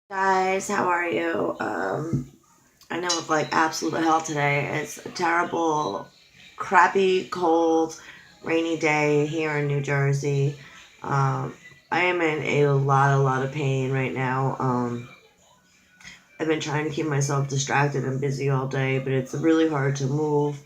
Guys, how are you? I know it's like absolute hell today. It's a terrible, crappy, cold, rainy day here in New Jersey. Um, I am in a lot of pain right now. I've been trying to keep myself distracted and busy all day, but it's really hard to move.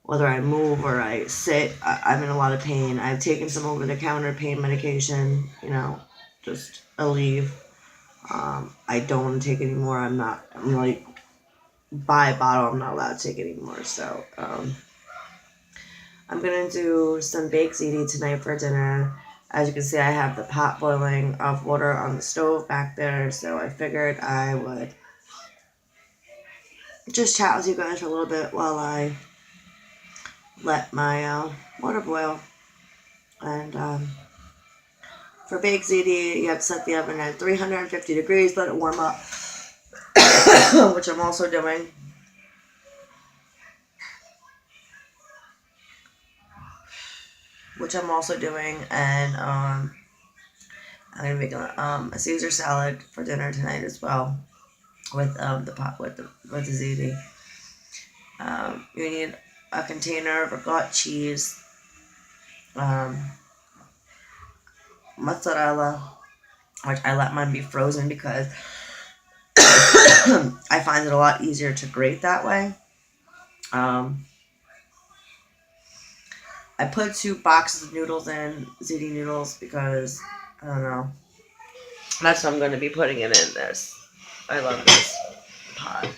Whether I move or I sit, I'm in a lot of pain. I've taken some over-the-counter pain medication, just Aleve. I don't want to take anymore. I'm like, buy a bottle, I'm not allowed to take anymore. So, I'm gonna do some baked ziti tonight for dinner. As you can see, I have the pot boiling of water on the stove back there. So I figured I would just chat with you guys for a little bit while I let my water boil. And for baked ziti, you have to set the oven at 350 degrees, let it warm up, which I'm also doing. And I'm gonna make a Caesar salad for dinner tonight as well, with the ziti. You need a container of ricotta cheese, um, mozzarella, which I let mine be frozen because I find it a lot easier to grate that way. Um, I put 2 boxes of noodles in, ziti noodles, because I don't know. That's what I'm going to be putting it in this. I love this pot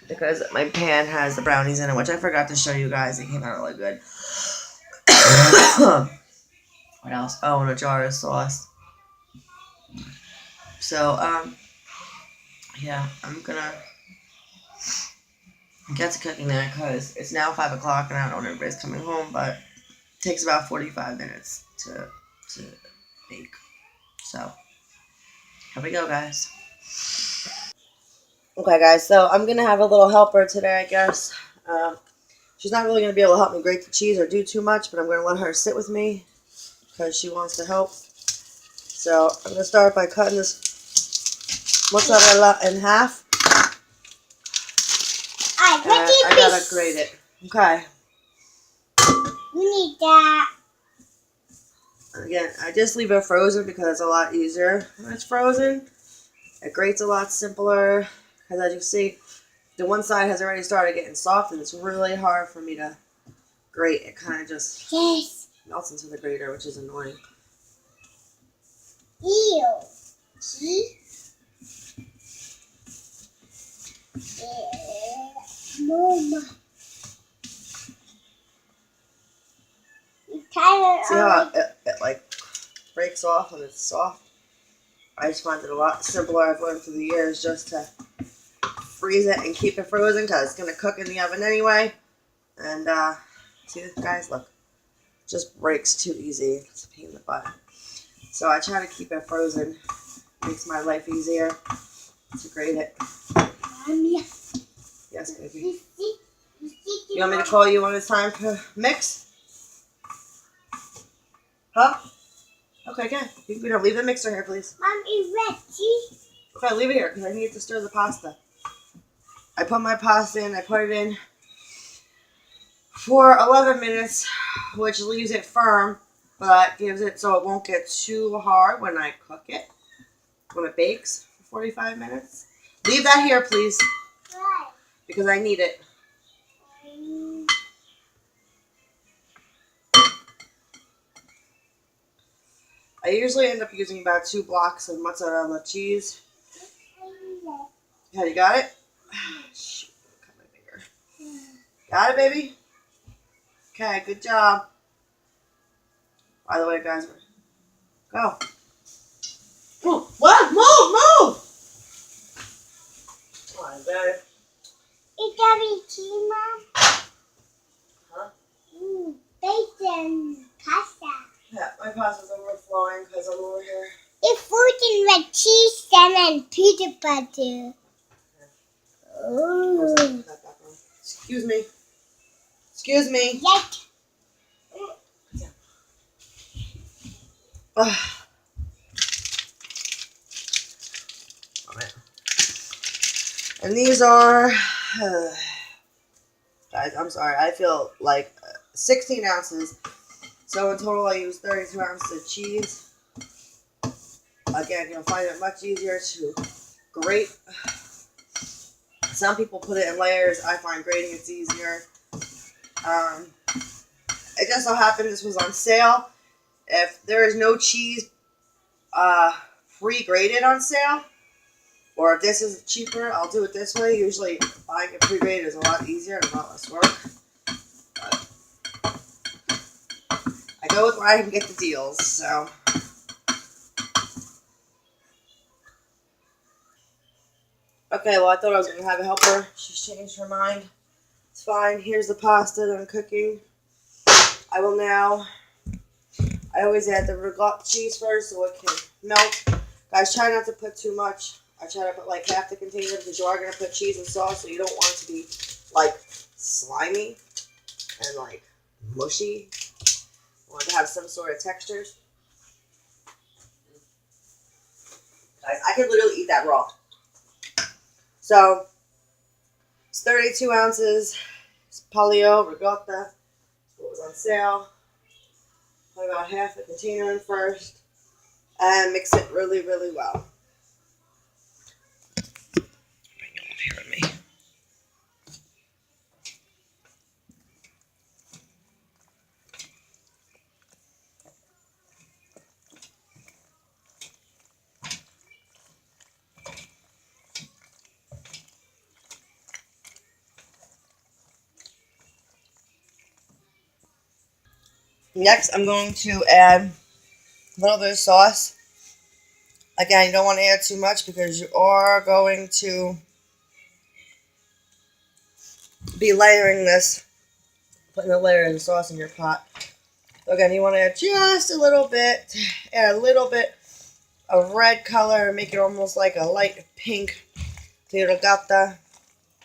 because my pan has the brownies in it, which I forgot to show you guys. It came out really good. What else? Oh, and a jar of sauce. So, yeah, I'm gonna get to cooking that because it's now 5 o'clock and I don't know when everybody's coming home, but it takes about 45 minutes to bake. So, here we go, guys. Okay, guys, so I'm gonna have a little helper today, I guess. She's not really gonna be able to help me grate the cheese or do too much, but I'm gonna let her sit with me because she wants to help. So, I'm gonna start by cutting this mozzarella in half. I gotta grate it. Okay. We need that. Again, I just leave it frozen because it's a lot easier when it's frozen. It grates a lot simpler. Because as you see, the one side has already started getting soft and it's really hard for me to grate. It kind of just melts into the grater, which is annoying. Ew. See? Mama. See how it like breaks off when it's soft? I just find it a lot simpler. I've learned through the years just to freeze it and keep it frozen because it's going to cook in the oven anyway. And see, guys, look. It just breaks too easy. It's a pain in the butt. So I try to keep it frozen. Makes my life easier to grate it. Yes, baby. You want me to call you when it's time to mix? Huh? Okay, good. You can leave the mixer here, please. Mom, is ready. Okay, leave it here because I need to stir the pasta. I put my pasta in. I put it in for 11 minutes, which leaves it firm, but gives it so it won't get too hard when I cook it, when it bakes for 45 minutes. Leave that here, please, because I need it. I usually end up using about 2 blocks of mozzarella cheese. Yeah, you got it? Shoot, cut my finger. Got it, baby? Okay, good job. By the way, guys, go. Move. What? Move! Come on, baby. It's gotta be cheese, Mom. Huh? Bacon pasta. Yeah, my pasta's overflowing because I'm over here. It's frozen with cheese and peanut butter. Oh. Excuse me. Excuse me. Yes. on it. And these are, guys, I'm sorry, I feel like 16 ounces. So in total, I use 32 ounces of cheese. Again, you'll find it much easier to grate. Some people put it in layers. I find grating it's easier. It just so happened this was on sale. If there is no cheese pre-grated on sale, or if this is cheaper, I'll do it this way. Usually buying it pre-grated is a lot easier and a lot less work. But I go with where I can get the deals, so. Okay, well, I thought I was going to have a helper. She's changed her mind. It's fine. Here's the pasta that I'm cooking. I will now, I always add the ricotta cheese first so it can melt. Guys, try not to put too much. I try to put like half the container because you are going to put cheese and sauce, so you don't want it to be like slimy and like mushy. You want it to have some sort of textures. Guys, I could literally eat that raw. So, it's 32 ounces. It's paleo, ricotta. What was on sale. Put about half the container in first. And mix it really, really well. Bring it over here with me. Next, I'm going to add a little bit of sauce. Again, you don't want to add too much because you are going to be layering this, putting a layer of the sauce in your pot. So again, you want to add just a little bit, add a little bit of red color, make it almost like a light pink to your ricotta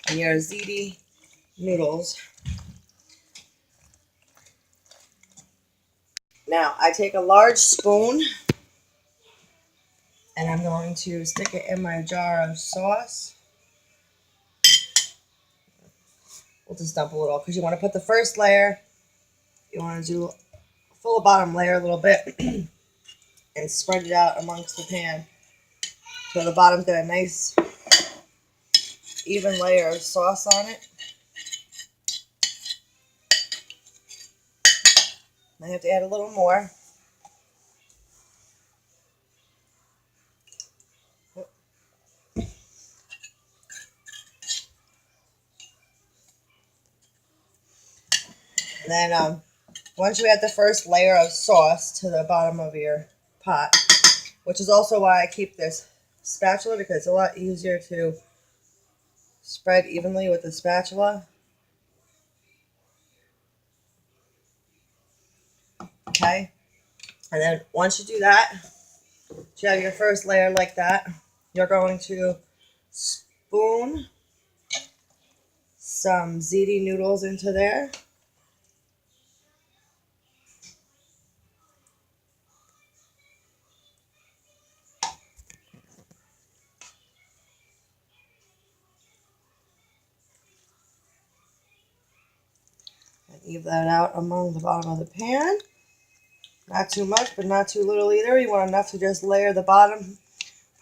and your ziti noodles. Now, I take a large spoon and I'm going to stick it in my jar of sauce. We'll just dump a little because you want to put the first layer. You want to do a full bottom layer a little bit and spread it out amongst the pan. So the bottom's got a nice even layer of sauce on it. I have to add a little more. And then once you add the first layer of sauce to the bottom of your pot, which is also why I keep this spatula because it's a lot easier to spread evenly with the spatula. Okay. And then once you do that, you have your first layer like that, you're going to spoon some ziti noodles into there. And even that out among the bottom of the pan. Not too much, but not too little either. You want enough to just layer the bottom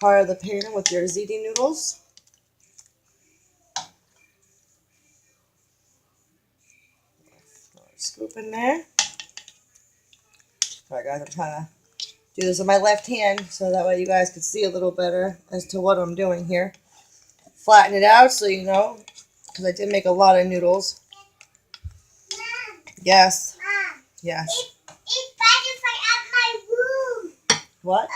part of the pan with your ziti noodles. Scoop in there. Alright guys, I'm trying to do this with my left hand so that way you guys can see a little better as to what I'm doing here. Flatten it out so you know, because I did make a lot of noodles. Yes. Mom, yes. It's bad if I at my room. What?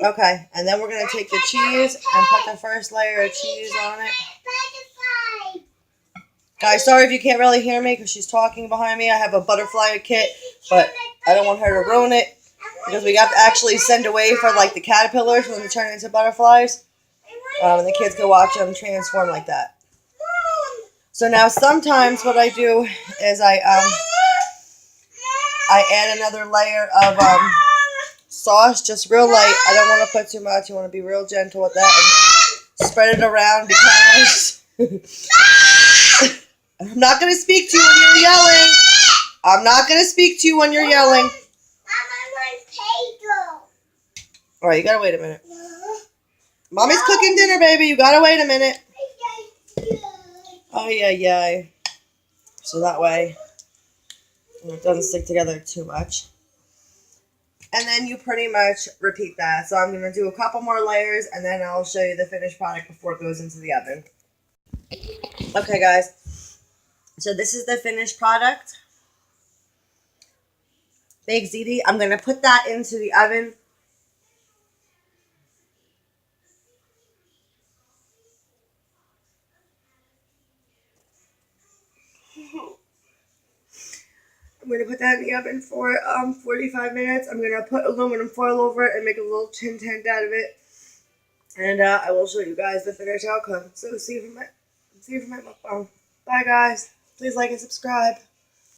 Okay, and then we're going to take the cheese and put the first layer of cheese on it. Guys, sorry if you can't really hear me because she's talking behind me. I have a butterfly kit, but I don't want her to ruin it because we got to actually send away for like the caterpillars when they turn into butterflies. And the kids can watch them transform like that. So now sometimes what I do is I add another layer of sauce, just real light. I don't want to put too much. You want to be real gentle with that and spread it around because I'm not going to speak to you when you're yelling. I'm not going to speak to you when you're yelling. All right, you got to wait a minute. Mommy's cooking dinner, baby. You got to wait a minute. Oh, yeah. So that way it doesn't stick together too much. And then you pretty much repeat that. So I'm going to do a couple more layers and then I'll show you the finished product before it goes into the oven. Okay, guys. So this is the finished product. Baked ziti. I'm going to put that into the oven. I'm going to put that in the oven for 45 minutes. I'm going to put aluminum foil over it and make a little chin tent out of it. And I will show you guys the finished outcome. So see you for my mukbang. Bye, guys. Please like and subscribe.